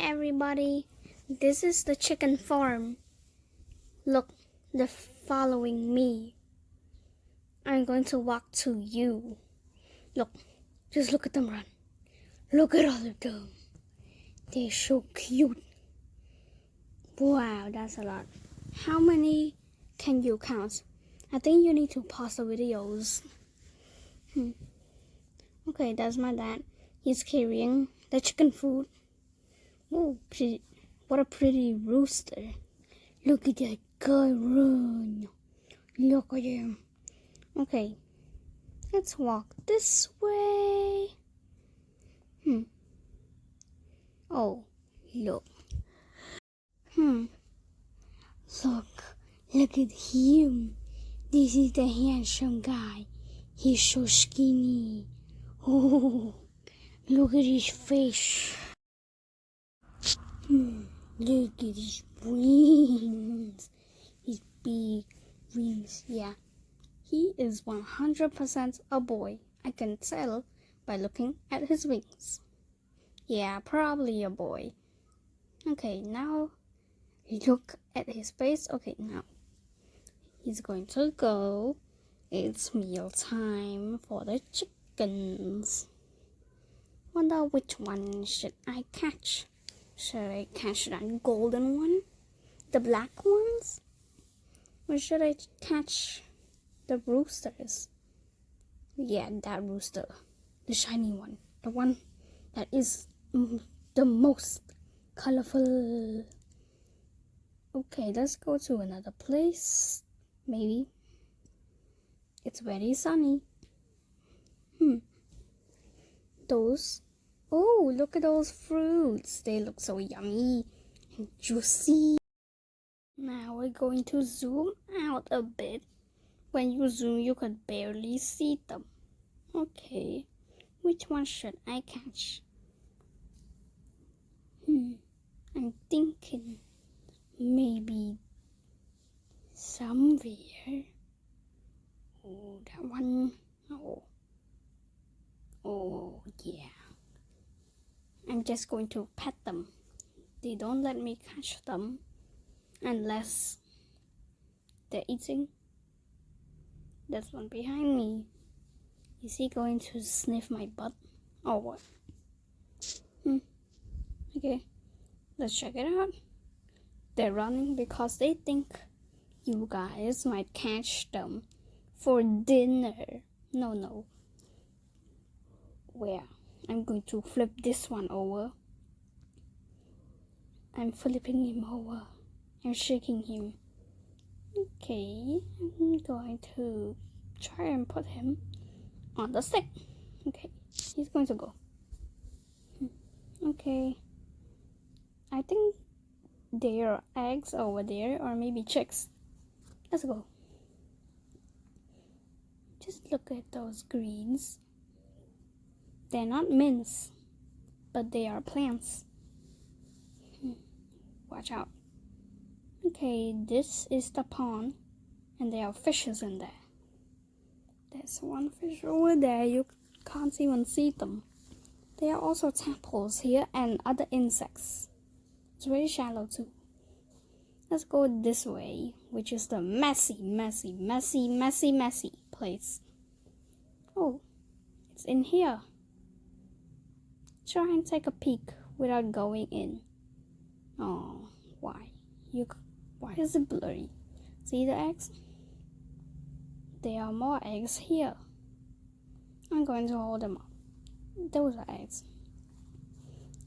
everybody, this is the chicken farm. Look, they're following me. I'm going to walk to you. Look, just look at them run. Look at all of them. They're so cute. Wow, that's a lot. How many can you count? I think you need to pause the videos. Okay, that's my dad. He's carrying the chicken food. Oh, what a pretty rooster. Look at that guy run. Look at him. Okay, let's walk this way. Oh, look. Look at him. This is the handsome guy. He's so skinny. Oh, look at his face. Look at his wings. His big wings. Yeah, he is 100% a boy. I can tell by looking at his wings. Yeah, probably a boy. Okay, now look at his face. Okay, now he's going to go. It's meal time for the chickens. Wonder which one should I catch? Should I catch that golden one? The black ones? Or should I catch the roosters? Yeah, that rooster. The shiny one. The one that is the most colorful. Okay, let's go to another place. Maybe. It's very sunny. Oh, look at those fruits. They look so yummy and juicy. Now we're going to zoom out a bit. When you zoom, you could barely see them. Okay, which one should I catch? I'm thinking maybe somewhere. Oh, that one. Oh, yeah. I'm just going to pet them. They don't let me catch them unless they're eating. There's one behind me. Is he going to sniff my butt or what? Okay, let's check it out. They're running because they think you guys might catch them for dinner. No. Where? I'm going to flip this one over. I'm flipping him over. I'm shaking him. Okay, I'm going to try and put him on the stick. Okay, he's going to go. Okay, I think there are eggs over there, or maybe chicks. Let's go. Just look at those greens. They're not mints, but they are plants. Watch out. Okay, this is the pond, and there are fishes in there. There's one fish over there. You can't even see them. There are also tadpoles here and other insects. It's very shallow too. Let's go this way, which is the messy place. Oh, it's in here. Try and take a peek without going in. Oh, why? Why is it blurry? See the eggs? There are more eggs here. I'm going to hold them up. Those are eggs.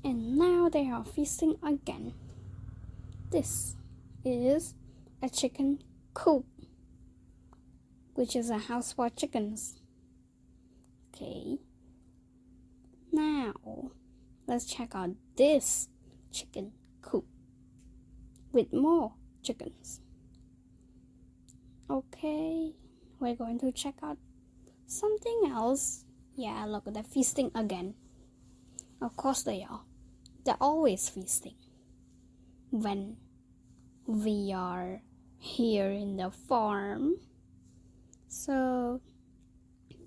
And now they are feasting again. This is a chicken coop, which is a house for chickens. Okay. Now, let's check out this chicken coop with more chickens. Okay, we're going to check out something else. Yeah, look, they're feasting again. Of course they are. They're always feasting when we are here in the farm. So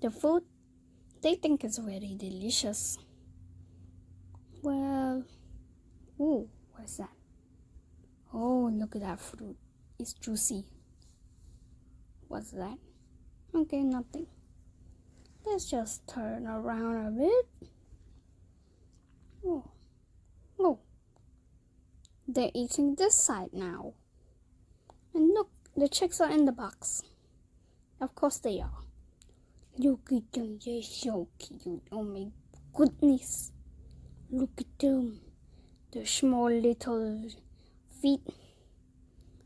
the food, they think it's very delicious. Well, ooh, What's that? Oh, look at that fruit. It's juicy. What's that? Okay, nothing. Let's just turn around a bit. Oh, oh. They're eating this side now. And look, the chicks are in the box. Of course they are. Look at them, they're so cute. Oh my goodness. Look at them. Their small little feet.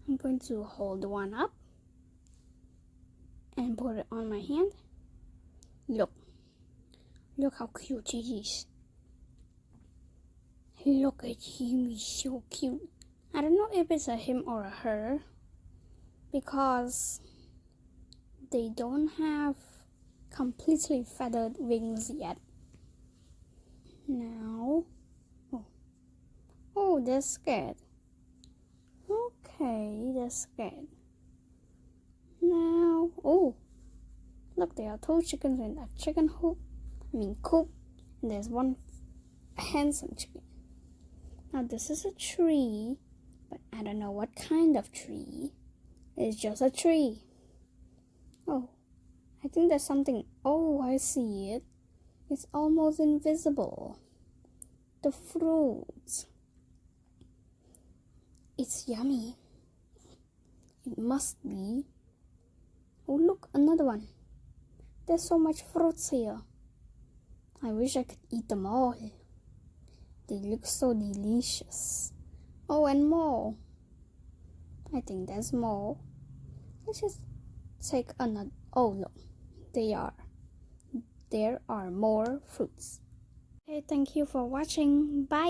I'm going to hold one up and put it on my hand. Look. Look how cute he is. Look at him, he's so cute. I don't know if it's a him or a her because they don't have completely feathered wings yet. Now, oh, they're scared. Okay, they're scared. Now, oh, look, there are two chickens in a chicken coop. And there's one handsome chicken. Now this is a tree, but I don't know what kind of tree. It's just a tree. Oh, I think there's something. Oh, I see it. It's almost invisible. The fruit. It's yummy. It must be. Oh, look, another one. There's so much fruits here. I wish I could eat them all. They look so delicious. Oh, and more. I think there's more. Let's just take another. Oh, look. There are more fruits. Okay, thank you for watching. Bye.